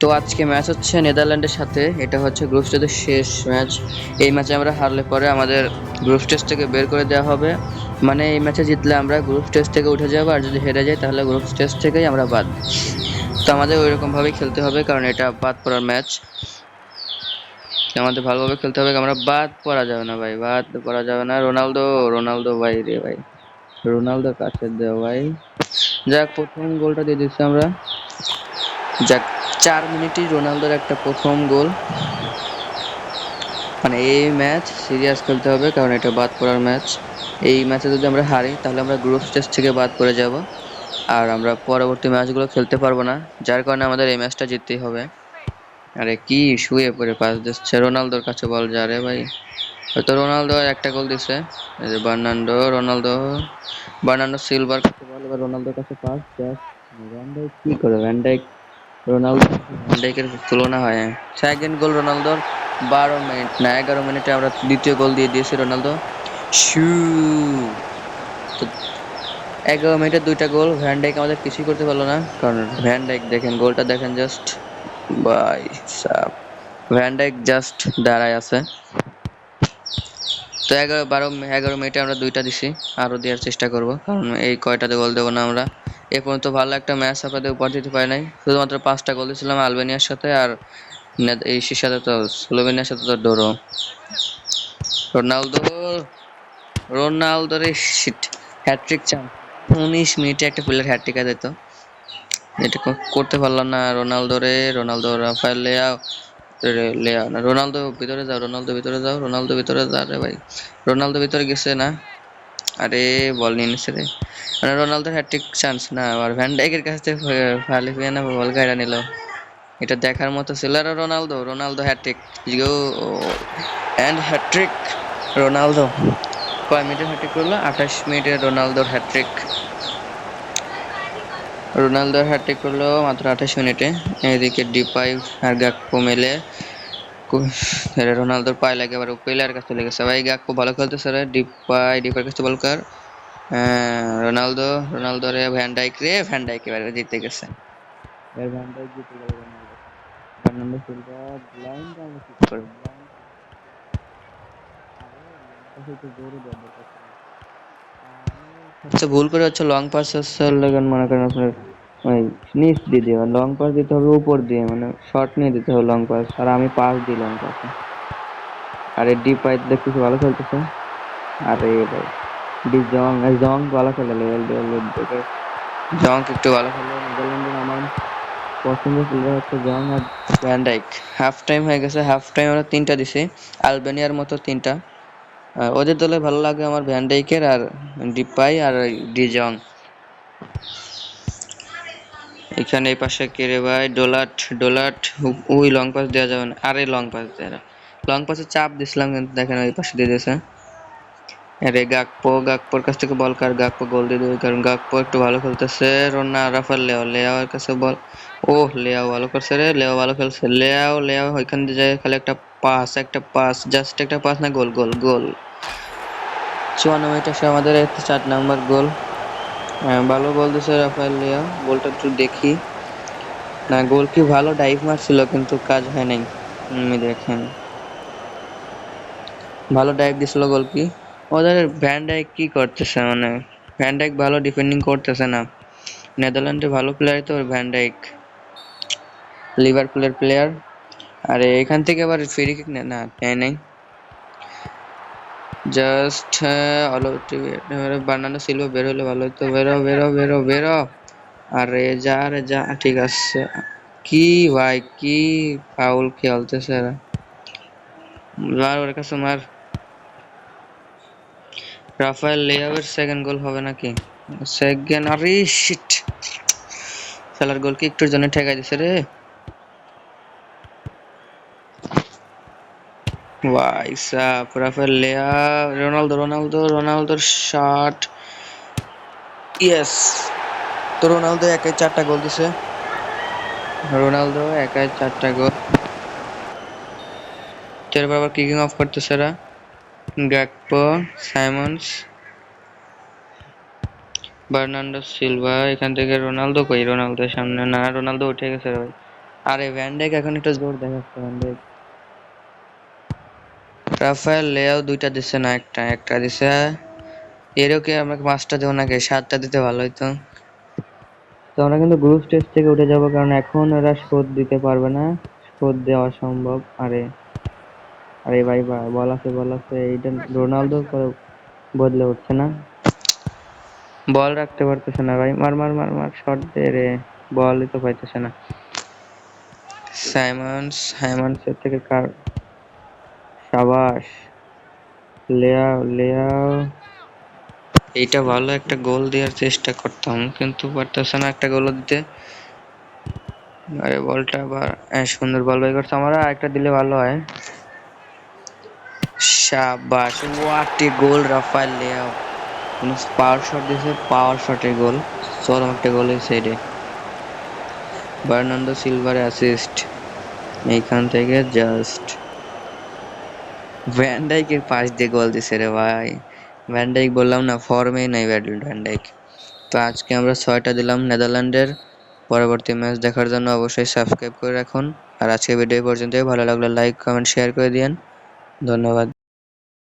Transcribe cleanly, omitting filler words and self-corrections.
তো আজকে ম্যাচ হচ্ছে নেদারল্যান্ডের সাথে। এটা হচ্ছে গ্রুপ স্টেজের শেষ ম্যাচ। এই ম্যাচে আমরা হারলে পরে আমাদের গ্রুপ স্টেজ থেকে বের করে দেওয়া হবে। মানে এই ম্যাচে জিতলে আমরা গ্রুপ স্টেজ থেকে উঠে যাবো, আর যদি হেরে যাই তাহলে গ্রুপ স্টেজ থেকেই আমরা বাদ। তো আমাদের ওইরকম ভাবেই খেলতে হবে, কারণ এটা বাদ পড়ার ম্যাচ। আমাদের ভালোভাবে খেলতে হবে, আমরা বাদ পড়া যাবে না ভাই, বাদ পড়া যাবে না। রোনালদো, রোনালদো ভাই রে ভাই, রোনালদোর কাছে দেও ভাই। যাক, প্রথম গোলটা দিয়ে দিচ্ছি আমরা। যাক, 4 মিনিটেই রোনালদোর একটা প্রথম গোল। মানে এই ম্যাচ সিরিয়াস খেলতে হবে, কারণ এটা বাদ পড়ার ম্যাচ। এই ম্যাচে যদি আমরা হারি তাহলে আমরা গ্রুপ স্টেজ থেকে বাদ পড়ে যাব, আর আমরা পরবর্তী ম্যাচগুলো খেলতে পারবো না। যার কারণে আমাদের এই ম্যাচটা জিততেই হবে। আরে কি শুয়ে পড়ে পাস দিচ্ছে, রোনালদোর কাছে বল যা রে ভাই। হয়তো রোনালদো একটা গোল দিছে। এই যে বার্নান্ডো, রোনালদো, বার্নান্ডো সিলভার কাছে বল, এবার রোনালদোর কাছে পাস। জাস্ট ভ্যান ডাইক কি করে, ভ্যান ডাইক রোনালদো, ভ্যান ডাইকের তুলনা হয়? সেকেন্ড গোল রোনালদোর 12 মিনিট না 11 মিনিটে আমরা দ্বিতীয় গোল দিয়ে দিয়েছি রোনালদো। শু, তো 11 মিনিটে 2টা গোল। ভ্যান ডাইক আমাদের কিছুই করতে পারলো না, কারণ ভ্যান ডাইক দেখেন, গোলটা দেখেন জাস্ট ভাই সাব, ভ্যান ডাইক জাস্ট দাঁড়ায় আছে। তো 11 মিনিটে আমরা 2টা দিছি, আরো দেওয়ার চেষ্টা করব, কারণ এই কয়টাতে গোল দেবো না আমরা। এ পর্যন্ত ভালো একটা ম্যাচ আপনাদের উপহার দিতে পারি নাই, শুধুমাত্র 5টা গোল দিয়েছিলাম আলবেনিয়ার সাথে, আর এইসির সাথে তো, স্লোভেনিয়ার সাথে তো ড্র। রোনালদো, রোনালদো রে শিট, হ্যাটট্রিক চান্স। 19 মিনিটে একটা প্লেয়ার হ্যাটট্রিক দিত, এটা করতে পারলাম না। রোনালদো রে, রোনালদো, রাফায়েল লিয়াও, লিয়াও না, রোনালদো ভিতরে যাও, রোনালদো ভিতরে যাও, রোনালদো ভিতরে যা রে ভাই। রোনালদো ভিতরে গেছে না, আরে বল নিয়ে নিচ্ছে রে। মানে রোনালদোর হ্যাটট্রিক চান্স না, আর ভ্যান ডাইকের কাছ থেকে ফালিফিয়ানা বল গাইরা নিল। এটা দেখার মতো ছিল। আর Ronaldo, Ronaldo hat trick, go and hat trick Ronaldo. কয় মিনিটে হ্যাটট্রিক করলো? 28 মিনিটে রোনালদোর হ্যাটট্রিক। রোনালদোর হ্যাটট্রিক করলো মাত্র 28 মিনিটে। এদিকে ডিপাই আর গাকপো মিলে রোনালদোর পায়ে লাগে, আবার প্লেয়ার কাছে লেগেছে ভাই। গাকপো ভালো খেলতেছে রে, ডিপার কাছে বল কর। রোনালদো, রোনালদো রে, ভ্যান ডাইক রে, ভ্যান ডাইক এবারে জিতে গেছে। ভ্যান ডাইক জিতে গেল রোনালদো। ফার্নান্ডো সিলভা ব্লাইন্ড আমরা কি করব, ব্লাইন্ড আরে লং পাসে তো জোরে দেওয়ার দরকার ছিল। আমি সবচেয়ে ভুল করে হচ্ছে লং পাস হচ্ছে লাগান, মনে করেন আপনার ওই নিচ দিয়ে দেওয়া। লং পাস দিতে হবে উপর দিয়ে, মানে শর্ট নিয়ে দিতে হবে লং পাস, আর আমি পাস দিই লং পাসে। আরে ডিপাই দেখতেছি ভালো খেলতেছে। আরে ভাই জং, জং ভালো খেলে, জং একটু ভালো খেলে। নেদারল্যান্ডের আমার পছন্দের প্লেয়ার হচ্ছে জং আর ভ্যান ডাইক। হাফ টাইম হয়ে গেছে, হাফ টাইম আমরা 3টা দিছি, আলবেনিয়ার মতো 3টা। ওদের দলে ভালো লাগে আমার ভ্যান ডাইকের আর ডিপাই আর ডি জং। এখানে এই পাশে কে রে ভাই, ডোলাট, ডোলাট। ওই লং পাস দেওয়া যাবে না, আরে লং পাস দেয়, লং পাসে চাপ দিছিলাম কিন্তু দেখেন ওই পাশে দিয়ে দিয়েছে। আরে গাকপো, গাকপোর কাছ থেকে বল কার, গাকপো গোল দিয়ে দেবে, কারণ গাকপো একটু ভালো খেলতেছে। রাফাল লেও, লেওয়ার কাছে বল। ও লেও ভালো করছে রে, লেও ভালো খেলছে। লেও, লেও ওইখান দিয়ে যায় খালি একটা পাস, একটা পাস, জাস্ট একটা পাস, না গোল, গোল, গোল। 54 মিনিটে সে আমাদের 4 নম্বর গোল। ভালো গোল দিছে রাফায়েল লিয়াও। গোলটা একটু দেখি, না গোল কি ভালো ডাইভ মারছিল কিন্তু কাজ হয় নাই। দেখেন ভালো ডাইভ দিছিল গোল কি। ওদের ভ্যান ডাইক কি করতেছে, মানে ভ্যান ডাইক ভালো ডিফেন্ডিং করতেছে না। নেদারল্যান্ডের ভালো প্লেয়ার তো ভ্যান ডাইক, লিভারপুলের প্লেয়ার। আরে এখান থেকে আবার ফ্রি কিক না নেয় নাই, জাস্ট বার্নার্ডো সিলভা বের হলে ভালো হতো। বেরো, বেরো, বেরো, বেরো। আরে যা, রে যা, ঠিক আছে। কি ভাই, কি ফাউল খেলতেছে এরা। মার ওর কাছে মার। রাফায়েল লিয়াওয়ের সেকেন্ড গোল হবে নাকি? সেকেন্ড, আরে শিট, শালার গোল কি একটুর জন্য ঠেকাই দিছে রে ভাই সাব। রাফায়েল লিয়াও, রোনালদো, রোনালদো, রোনালদোর শট, ইয়েস। তো রোনালদো একাই 4টা গোল দিছে, রোনালদো একাই 4টা গোল। তারপর আবার কিকিং অফ করতেছে এরা। Gakpo, Simons, Bernardo Silva. এখান থেকে রোনালদো কই, রোনালদোর সামনে না, রোনালদো উঠে গেছে ভাই। আরে ভ্যান ডাইক এখন একটু জোর দেখাচ্ছে ভ্যান ডাইক। রাফায়েল লেয়াও দুইটা দিছে না, একটা একটা দিছে। এরও কি আমাকে 5টা দেবো নাকি? 7টা দিতে ভালো হইতো। তো আমরা কিন্তু গ্রুপ স্টেজ থেকে উঠে যাব, কারণ এখন ওরা শোধ দিতে পারবে না, শোধ দেওয়া অসম্ভব। আরে আরে ভাই বল আছে বল আছে, এইটা রোনালদো করে বদলে উঠছে না, বল রাখতে পারতেছে না ভাই। মার মার মার মার, শট দে রে, বলই তো পাইতেছে না। সাইমন্সের থেকে কার, সাবাস, লেয়াও লেয়াও। এইটা ভালো একটা গোল দেওয়ার চেষ্টা করতাম, কিন্তু পারতেছে না একটা গোল দিতে। আরে বলটা আবার সুন্দর বল বাই করছে, আমরা একটা দিলে ভালো হয়। শাবাশ, what a goal Rafael Leao. কোন পাওয়ার শট দিয়েছে, পাওয়ার শটের গোল, চরম একটা গোল হয়েছে এটা। বার্নার্ডো সিলভার অ্যাসিস্ট এইখান থেকে জাস্ট। ভ্যান ডাইকের পাশ দিয়ে গোল দিছে রে ভাই। ভ্যান ডাইক বললাম না, ফর্মেই নাই ভ্যান ডাইক। তো আজকে আমরা 6টা দিলাম নেদারল্যান্ডের। পরবর্তী ম্যাচ দেখার জন্য অবশ্যই সাবস্ক্রাইব করে রাখুন। আর আজকে ভিডিও পর্যন্তই। ভালো লাগলে লাইক কমেন্ট শেয়ার করে দিয়েন। ধন্যবাদ।